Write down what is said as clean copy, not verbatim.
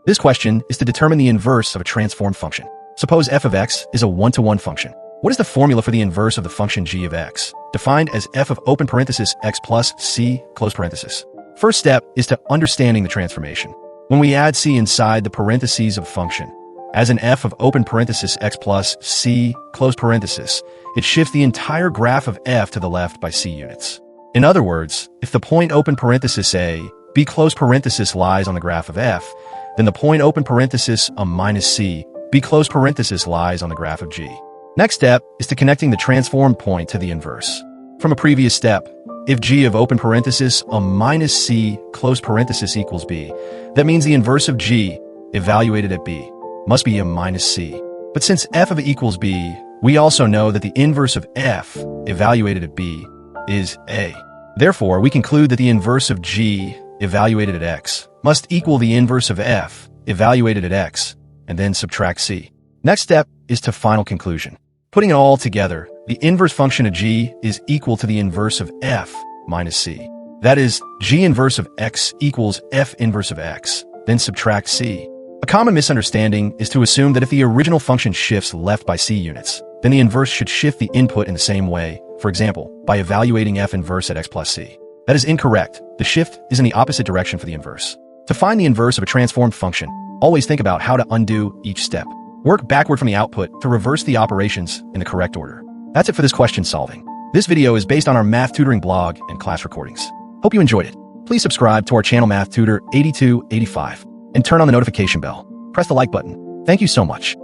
This question is to determine the inverse of a transformed function. Suppose f of x is a one-to-one function. What is the formula for the inverse of the function g of x, defined as f of open parenthesis x plus c close parenthesis? First step is to understanding the transformation. When we add c inside the parentheses of function, as an f of open parenthesis x plus c close parenthesis, it shifts the entire graph of f to the left by c units. In other words, if the point open parenthesis a, b close parenthesis lies on the graph of f, then the point open parenthesis a minus c, b close parenthesis lies on the graph of g. Next step is to connecting the transformed point to the inverse. From a previous step, if g of open parenthesis a minus c close parenthesis equals b, that means the inverse of g, evaluated at b, must be a minus c. But since f of a equals b, we also know that the inverse of f, evaluated at b, is a. Therefore, we conclude that the inverse of g, evaluated at x, must equal the inverse of f, evaluated at x, and then subtract c. Next step is to final conclusion. Putting it all together, the inverse function of g is equal to the inverse of f minus c. That is, g inverse of x equals f inverse of x, then subtract c. A common misunderstanding is to assume that if the original function shifts left by c units, then the inverse should shift the input in the same way, for example, by evaluating f inverse at x plus c. That is incorrect. The shift is in the opposite direction for the inverse. To find the inverse of a transformed function, always think about how to undo each step. Work backward from the output to reverse the operations in the correct order. That's it for this question solving. This video is based on our math tutoring blog and class recordings. Hope you enjoyed it. Please subscribe to our channel Math Tutor 8285 and turn on the notification bell. Press the like button. Thank you so much.